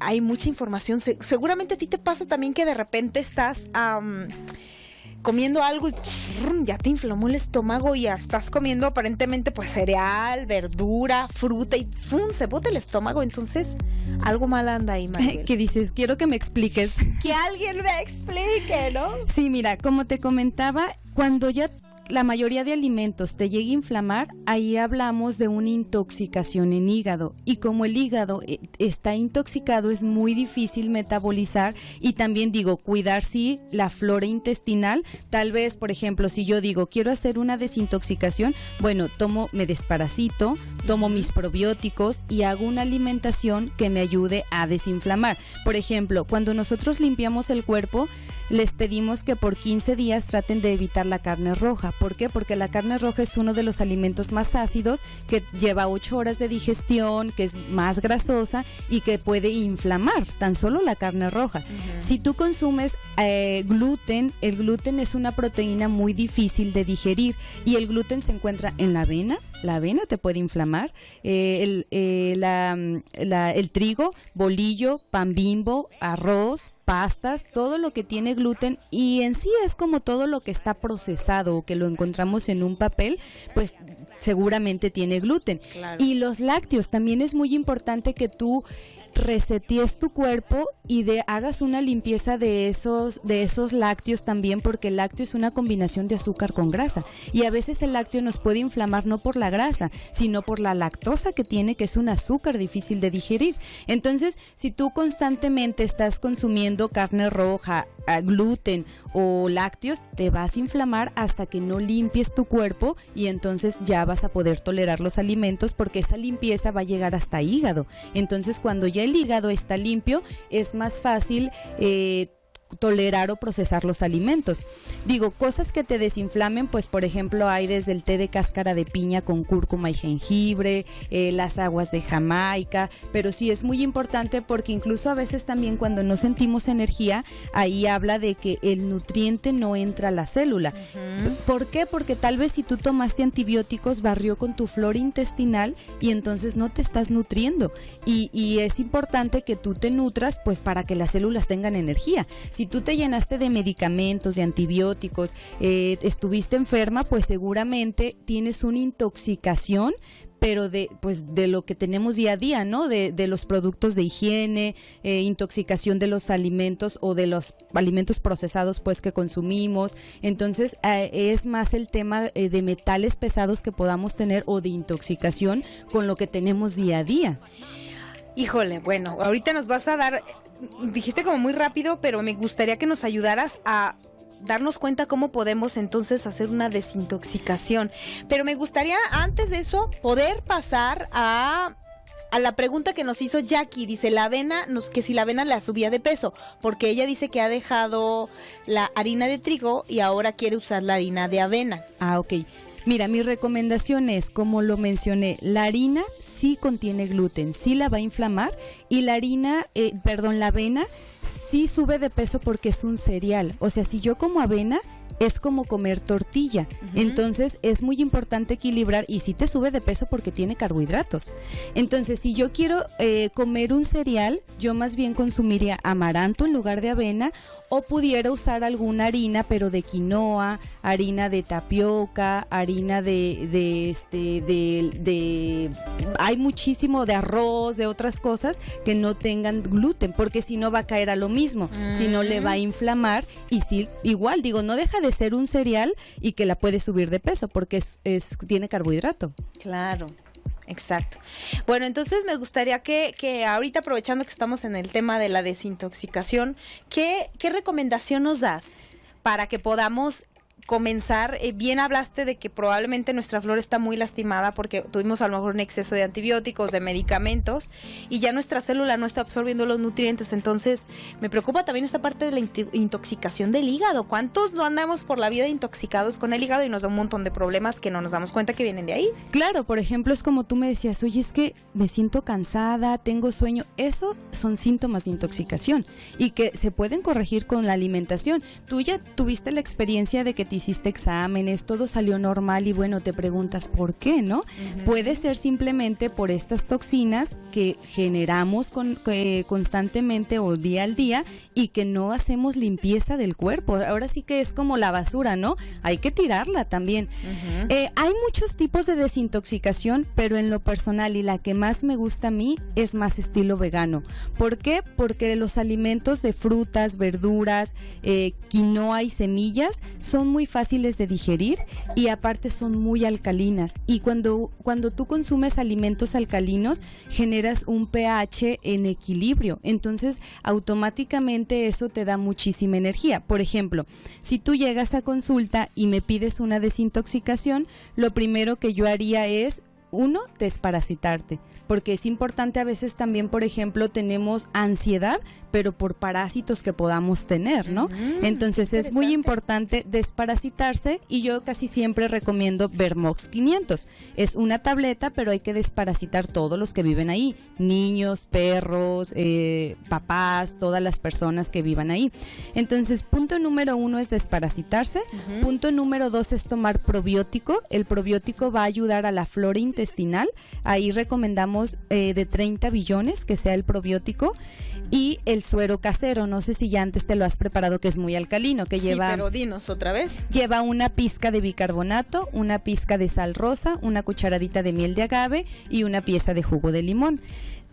hay mucha información. Seguramente a ti te pasa también que de repente estás comiendo algo y ya te inflamó el estómago y ya estás comiendo aparentemente pues cereal, verdura, fruta y se bota el estómago. Entonces algo mal anda ahí, Maribel. ¿Qué dices? Quiero que me expliques. Que alguien me explique, ¿no? Sí, mira, como te comentaba, cuando ya la mayoría de alimentos te llega a inflamar, ahí hablamos de una intoxicación en hígado, y como el hígado está intoxicado es muy difícil metabolizar y también cuidar sí la flora intestinal. Tal vez, por ejemplo, si yo digo quiero hacer una desintoxicación, bueno, me desparasito, tomo mis probióticos y hago una alimentación que me ayude a desinflamar. Por ejemplo, cuando nosotros limpiamos el cuerpo, les pedimos que por 15 días traten de evitar la carne roja. ¿Por qué? Porque la carne roja es uno de los alimentos más ácidos, que lleva 8 horas de digestión, que es más grasosa y que puede inflamar, tan solo la carne roja. Uh-huh. Si tú consumes gluten, el gluten es una proteína muy difícil de digerir y el gluten se encuentra en la avena. La avena te puede inflamar, el trigo, bolillo, pan Bimbo, arroz, pastas, todo lo que tiene gluten, y en sí es como todo lo que está procesado o que lo encontramos en un papel, pues seguramente tiene gluten. Claro. Y los lácteos, también es muy importante que tú resetees tu cuerpo y hagas una limpieza de esos lácteos también, porque el lácteo es una combinación de azúcar con grasa y a veces el lácteo nos puede inflamar no por la grasa, sino por la lactosa que tiene, que es un azúcar difícil de digerir. Entonces, si tú constantemente estás consumiendo carne roja, gluten o lácteos, te vas a inflamar hasta que no limpies tu cuerpo, y entonces ya vas a poder tolerar los alimentos, porque esa limpieza va a llegar hasta hígado. Entonces, cuando ya el hígado está limpio, es más fácil tolerar o procesar los alimentos. Cosas que te desinflamen, pues por ejemplo hay desde el té de cáscara de piña con cúrcuma y jengibre, las aguas de Jamaica, pero sí es muy importante porque incluso a veces también cuando no sentimos energía, ahí habla de que el nutriente no entra a la célula. Uh-huh. ¿Por qué? Porque tal vez si tú tomaste antibióticos, barrió con tu flora intestinal y entonces no te estás nutriendo, y es importante que tú te nutras pues para que las células tengan energía. Si tú te llenaste de medicamentos, de antibióticos, estuviste enferma, pues seguramente tienes una intoxicación, pero de lo que tenemos día a día, ¿no? De los productos de higiene, intoxicación de los alimentos o de los alimentos procesados pues que consumimos. Entonces es más el tema de metales pesados que podamos tener o de intoxicación con lo que tenemos día a día. Híjole, bueno, ahorita nos vas a dar, dijiste como muy rápido, pero me gustaría que nos ayudaras a darnos cuenta cómo podemos entonces hacer una desintoxicación. Pero me gustaría antes de eso poder pasar a la pregunta que nos hizo Jackie. Dice que si la avena la subía de peso, porque ella dice que ha dejado la harina de trigo y ahora quiere usar la harina de avena. Ah, ok. Mira, mi recomendación es, como lo mencioné, la harina sí contiene gluten, sí la va a inflamar, y la avena sí sube de peso porque es un cereal. O sea, si yo como avena, es como comer tortilla. Uh-huh. Entonces es muy importante equilibrar, y sí te sube de peso porque tiene carbohidratos. Entonces, si yo quiero comer un cereal, yo más bien consumiría amaranto en lugar de avena, o pudiera usar alguna harina, pero de quinoa, harina de tapioca, harina hay muchísimo de arroz, de otras cosas que no tengan gluten, porque si no va a caer a lo mismo, si no le va a inflamar, y sí, igual no deja de ser un cereal y que la puede subir de peso porque tiene carbohidrato. Claro. Exacto. Bueno, entonces me gustaría que ahorita, aprovechando que estamos en el tema de la desintoxicación, ¿qué recomendación nos das para que podamos comenzar? Bien hablaste de que probablemente nuestra flora está muy lastimada porque tuvimos a lo mejor un exceso de antibióticos, de medicamentos, y ya nuestra célula no está absorbiendo los nutrientes. Entonces me preocupa también esta parte de la intoxicación del hígado. ¿Cuántos no andamos por la vida intoxicados con el hígado y nos da un montón de problemas que no nos damos cuenta que vienen de ahí? Claro, por ejemplo, es como tú me decías, oye, es que me siento cansada, tengo sueño. Eso son síntomas de intoxicación y que se pueden corregir con la alimentación. Tú ya tuviste la experiencia de que te hiciste exámenes, todo salió normal y bueno, te preguntas ¿por qué, no? Puede ser simplemente por estas toxinas que generamos constantemente o día al día y que no hacemos limpieza del cuerpo. Ahora sí que es como la basura, ¿no? Hay que tirarla también. Hay muchos tipos de desintoxicación, pero en lo personal y la que más me gusta a mí es más estilo vegano. ¿Por qué? Porque los alimentos de frutas, verduras, quinoa y semillas son muy fáciles de digerir y aparte son muy alcalinas. Y cuando tú consumes alimentos alcalinos, generas un pH en equilibrio. Entonces, automáticamente eso te da muchísima energía. Por ejemplo, si tú llegas a consulta y me pides una desintoxicación, lo primero que yo haría es, uno, desparasitarte, porque es importante a veces también, por ejemplo, tenemos ansiedad, pero por parásitos que podamos tener, ¿no? Entonces es muy importante desparasitarse y yo casi siempre recomiendo Vermox 500. Es una tableta, pero hay que desparasitar todos los que viven ahí, niños, perros, papás, todas las personas que vivan ahí. Entonces, punto número 1 es desparasitarse. Punto número 2 es tomar probiótico. El probiótico va a ayudar a la flora intestinal. Ahí recomendamos de 30 billones que sea el probiótico. Y el suero casero, no sé si ya antes te lo has preparado, que es muy alcalino, que lleva... Sí, pero dinos otra vez. Lleva una pizca de bicarbonato, una pizca de sal rosa, una cucharadita de miel de agave y una pieza de jugo de limón.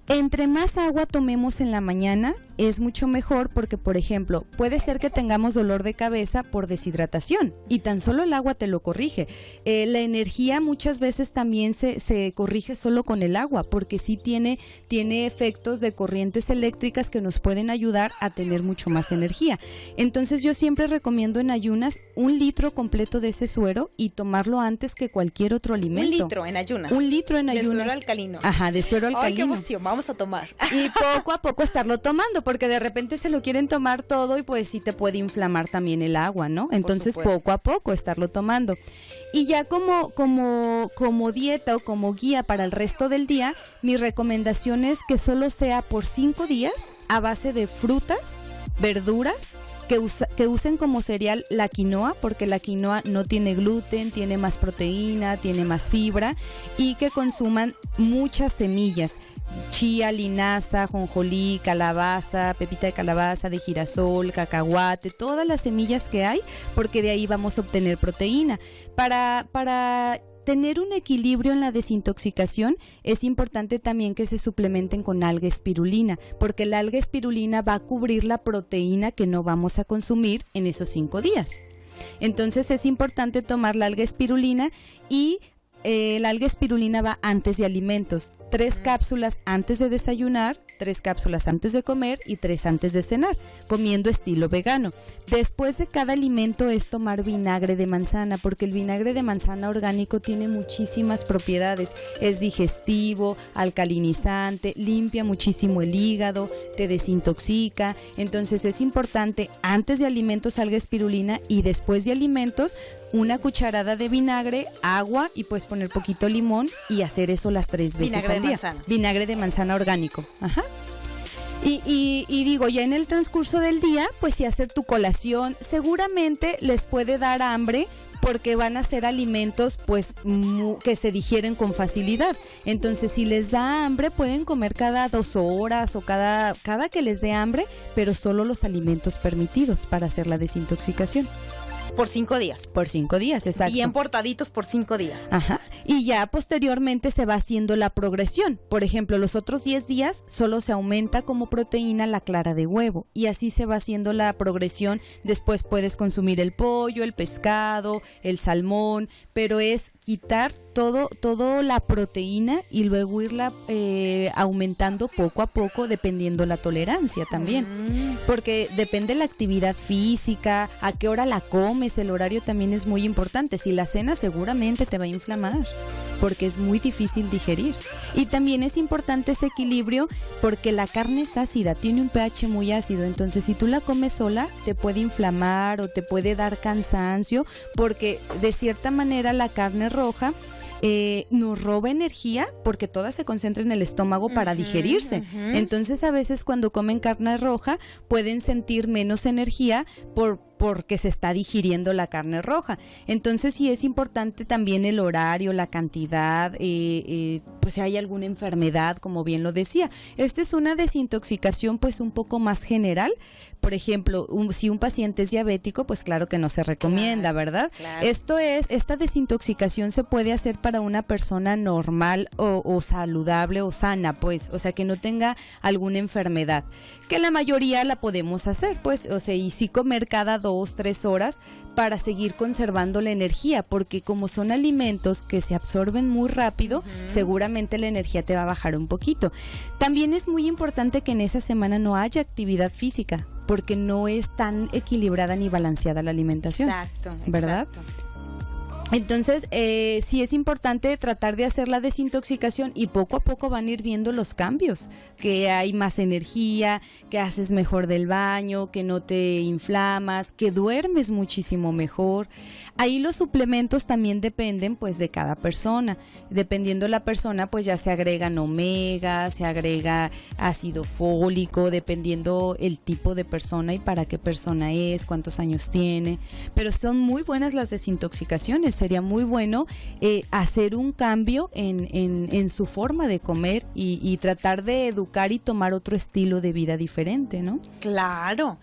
Entre más agua tomemos en la mañana es mucho mejor porque, por ejemplo, puede ser que tengamos dolor de cabeza por deshidratación y tan solo el agua te lo corrige. La energía muchas veces también se corrige solo con el agua porque sí tiene efectos de corrientes eléctricas que nos pueden ayudar a tener mucho más energía. Entonces yo siempre recomiendo en ayunas 1 litro completo de ese suero y tomarlo antes que cualquier otro alimento. 1 litro en ayunas. 1 litro en ayunas. De suero alcalino. Ajá, de suero alcalino. ¡Ay, qué emoción! Vamos a tomar. Y poco a poco estarlo tomando, porque de repente se lo quieren tomar todo y pues sí te puede inflamar también el agua, ¿no? Entonces poco a poco estarlo tomando. Y ya como dieta o como guía para el resto del día, mi recomendación es que solo sea por 5 días a base de frutas, verduras, que usen como cereal la quinoa, porque la quinoa no tiene gluten, tiene más proteína, tiene más fibra, y que consuman muchas semillas, chía, linaza, jonjolí, calabaza, pepita de calabaza, de girasol, cacahuate, todas las semillas que hay, porque de ahí vamos a obtener proteína. Para tener un equilibrio en la desintoxicación es importante también que se suplementen con alga espirulina, porque la alga espirulina va a cubrir la proteína que no vamos a consumir en esos 5 días. Entonces es importante tomar la alga espirulina y la alga espirulina va antes de alimentos, 3 cápsulas antes de desayunar, 3 cápsulas antes de comer y 3 antes de cenar, comiendo estilo vegano. Después de cada alimento es tomar vinagre de manzana, porque el vinagre de manzana orgánico tiene muchísimas propiedades. Es digestivo, alcalinizante, limpia muchísimo el hígado, te desintoxica. Entonces es importante antes de alimentos alga espirulina y después de alimentos 1 cucharada de vinagre, agua y pues poner poquito limón y hacer eso las 3 veces al día. Manzana. Vinagre de manzana orgánico. Ajá. Y digo, ya en el transcurso del día, pues si hacer tu colación, seguramente les puede dar hambre porque van a ser alimentos pues que se digieren con facilidad. Entonces si les da hambre pueden comer cada 2 horas o cada que les dé hambre, pero solo los alimentos permitidos para hacer la desintoxicación. Por 5 días. Por 5 días, exacto. Bien portaditos por 5 días. Ajá. Y ya posteriormente se va haciendo la progresión. Por ejemplo, los otros 10 días solo se aumenta como proteína la clara de huevo. Y así se va haciendo la progresión. Después puedes consumir el pollo, el pescado, el salmón, pero es quitar todo la proteína y luego irla aumentando poco a poco dependiendo la tolerancia también. Porque depende la actividad física, a qué hora la comes, el horario también es muy importante. Si la cena seguramente te va a inflamar porque es muy difícil digerir. Y también es importante ese equilibrio porque la carne es ácida, tiene un pH muy ácido, entonces si tú la comes sola te puede inflamar o te puede dar cansancio porque de cierta manera la carne roja nos roba energía porque toda se concentra en el estómago para digerirse. Entonces a veces cuando comen carne roja pueden sentir menos energía porque se está digiriendo la carne roja. Entonces sí es importante también el horario, la cantidad, pues si hay alguna enfermedad, como bien lo decía. Esta es una desintoxicación pues un poco más general. Por ejemplo, si un paciente es diabético, pues claro que no se recomienda, ¿verdad? Claro. Esta desintoxicación se puede hacer para una persona normal o saludable o sana, pues, o sea, que no tenga alguna enfermedad, que la mayoría la podemos hacer, pues, o sea, y sí comer cada 2-3 horas para seguir conservando la energía, porque como son alimentos que se absorben muy rápido, seguramente la energía te va a bajar un poquito. También es muy importante que en esa semana no haya actividad física, porque no es tan equilibrada ni balanceada la alimentación. Exacto, ¿verdad? exacto. Entonces, sí es importante tratar de hacer la desintoxicación y poco a poco van a ir viendo los cambios, que hay más energía, que haces mejor del baño, que no te inflamas, que duermes muchísimo mejor. Ahí los suplementos también dependen pues de cada persona. Dependiendo la persona pues ya se agregan omega, se agrega ácido fólico, dependiendo el tipo de persona y para qué persona es, cuántos años tiene. Pero son muy buenas las desintoxicaciones. Sería muy bueno hacer un cambio en su forma de comer y tratar de educar y tomar otro estilo de vida diferente, ¿no? Claro.